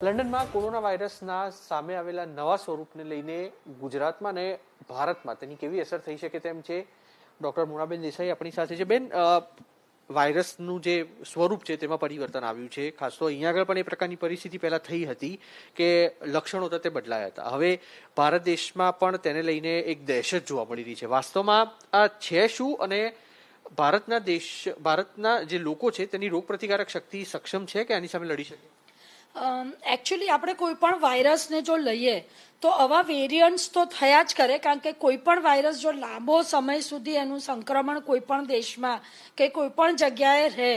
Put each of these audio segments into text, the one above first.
લંડનમાં કોરોના વાયરસના સામે આવેલા નવા સ્વરૂપને લઈને ગુજરાતમાં અને ભારતમાં તેની કેવી અસર થઈ શકે તેમ છે. ડોક્ટર મોનાબેન દેસાઈ આપણી સાથે છે. બેન, વાયરસનું જે સ્વરૂપ છે તેમાં પરિવર્તન આવ્યું છે. ખાસ તો અહીંયા આગળ પણ એ પ્રકારની પરિસ્થિતિ પહેલા થઈ હતી કે લક્ષણો તો તે બદલાયા હતા. હવે ભારત દેશમાં પણ તેને લઈને એક દહેશત જોવા મળી રહી છે. વાસ્તવમાં આ છે શું અને ભારતના જે લોકો છે તેની રોગપ્રતિકારક શક્તિ સક્ષમ છે કે આની સામે લડી શકે? એકચ્યુઅલી આપણે કોઈ પણ વાયરસને જો લઈએ તો આવા વેરિયન્ટ્સ તો થયા જ કરે, કારણ કે કોઈ પણ વાયરસ જો લાંબો સમય સુધી એનું સંક્રમણ કોઈ પણ દેશમાં કે કોઈ પણ જગ્યાએ રહે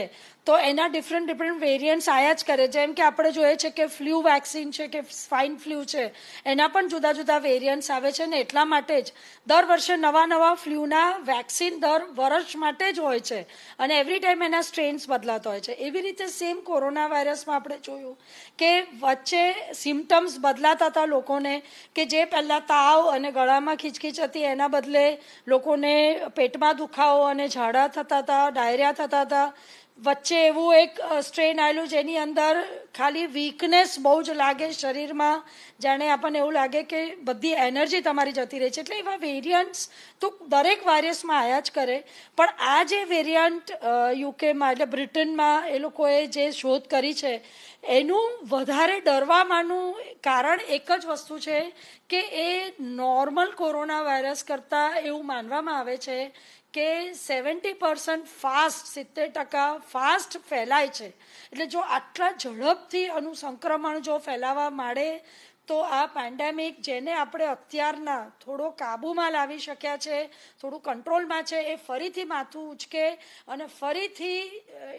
તો એના ડિફરન્ટ વેરિયન્ટ્સ આવ્યા જ કરે. જેમ કે આપણે જોઈએ છે કે ફ્લૂ વેક્સિન છે કે સ્વાઇન ફ્લૂ છે, એના પણ જુદા જુદા વેરિયન્ટ્સ આવે છે ને એટલા માટે જ દર વર્ષે નવા ફ્લૂના વેક્સિન દર વર્ષ માટે જ હોય છે અને એવરી ટાઈમ એના સ્ટ્રેન્સ બદલાતા હોય છે. એવી રીતે સેમ કોરોના વાયરસમાં આપણે જોયું કે વચ્ચે સિમ્ટમ્સ બદલાતા હતા લોકોને, કે જે પહેલાં તાવ અને ગળામાં ખીચખીચ હતી એના બદલે લોકોને પેટમાં દુખાવો અને ઝાડા થતા હતા, ડાયરિયા થતા હતા. વચ્ચે એવું એક સ્ટ્રેન આવેલું જેની અંદર ખાલી વીકનેસ બહુ જ લાગે શરીરમાં, જાણે આપણને એવું લાગે કે બધી એનર્જી તમારી જતી રહી છે. એટલે એવા વેરિયન્ટ્સ તો દરેક વાયરસમાં આવ્યા જ કરે. પણ આ જે વેરિયન્ટ યુકેમાં એટલે બ્રિટનમાં એ લોકોએ જે શોધ કરી છે એનું વધારે ડરવામાંનું કારણ એક જ વસ્તુ છે કે એ નોર્મલ કોરોના વાયરસ કરતાં એવું માનવામાં આવે છે કે 70% ફાસ્ટ 70% ફાસ્ટ ફેલાય છે. એટલે જો આટલા ઝડપથી આનું સંક્રમણ જો ફેલાવા માંડે તો આ પેન્ડેમિક જેને આપણે અત્યારના થોડો કાબૂમાં લાવી શક્યા છે, થોડું કંટ્રોલમાં છે, એ ફરીથી માથું ઉચકે અને ફરીથી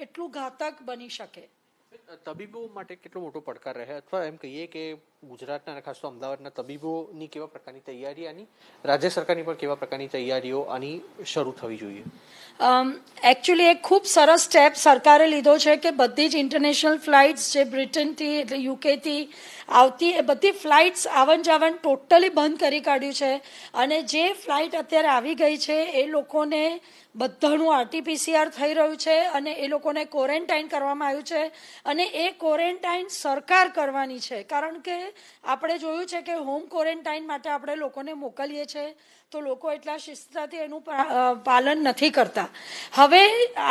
એટલું ઘાતક બની શકે. તબીબો માટે કેટલો મોટો પડકાર રહે, અથવા એમ કહીએ કે ગુજરાતના ખાસ તો અમદાવાદના તબીબોની કેવા પ્રકારની તૈયારી, આની રાજ્ય સરકારની પણ કેવા પ્રકારની તૈયારીઓ આની શરૂ થવી જોઈએ? એકચ્યુઅલી એક ખૂબ સરસ સ્ટેપ સરકારે લીધો છે કે બધી જ ઇન્ટરનેશનલ ફ્લાઇટ્સ જે બ્રિટનથી એટલે યુકેથી આવતી એ બધી ફ્લાઇટ્સ આવન જાવન ટોટલી બંધ કરી કાઢ્યું છે. અને જે ફ્લાઇટ અત્યારે આવી ગઈ છે એ લોકોને બધાનું આરટીપીસીઆર થઈ રહ્યું છે અને એ લોકોને ક્વોરન્ટાઇન કરવામાં આવ્યું છે. અને એ ક્વોરન્ટાઇન સરકાર કરવાની છે, કારણ કે આપણે જોયું છે કે હોમ ક્વોરન્ટાઇન માટે આપણે લોકોને મોકલીએ છીએ તો લોકો એટલા શિસ્તતાથી એનું પાલન નથી કરતા. હવે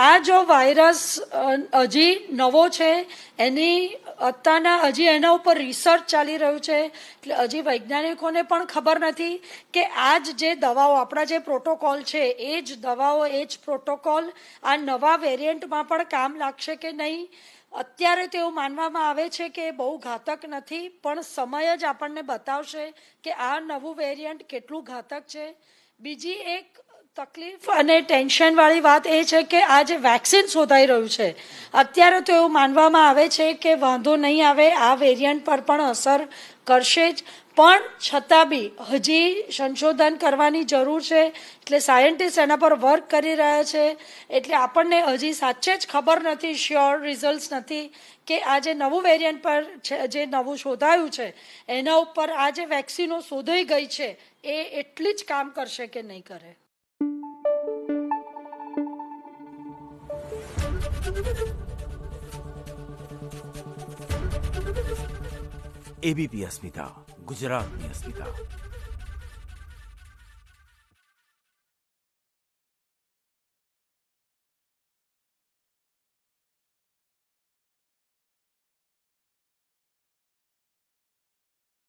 આ જો વાયરસ હજી નવો છે, એની અત્યારના હજી એના ઉપર રિસર્ચ ચાલી રહ્યું છે, એટલે હજી વૈજ્ઞાનિકોને પણ ખબર નથી કે આ જે દવાઓ આપણા જે પ્રોટોકોલ છે એ જ દવાઓ એ જ પ્રોટોકોલ આ નવા વેરિયન્ટમાં પણ કામ લાગશે કે નહીં. અત્યારે તો એવું માનવામાં આવે છે કે બહુ ઘાતક નથી, પણ સમય જ આપણને બતાવશે કે આ નવું વેરિયન્ટ કેટલું ઘાતક છે. બીજી એક તકલીફ અને ટેન્શનવાળી વાત એ છે કે આ જે વેક્સિન શોધાઈ રહ્યું છે અત્યારે તો એવું માનવામાં આવે છે કે વાંધો નહીં આવે, આ વેરિયન્ટ પર પણ અસર કરશે જ, પણ છતાં બી હજી સંશોધન કરવાની જરૂર છે. એટલે સાયન્ટિસ્ટ એના પર વર્ક કરી રહ્યા છે. એટલે આપણને હજી સાચે જ ખબર નથી, શ્યોર રિઝલ્ટ નથી કે આ જે નવું વેરિયન્ટ પર જે નવું શોધાયું છે એના ઉપર આ જે વેક્સિનો શોધાઈ ગઈ છે એ એટલી જ કામ કરશે કે નહીં કરે. એબીપી અસ્મિતા, ગુજરાતની અસ્મિતા.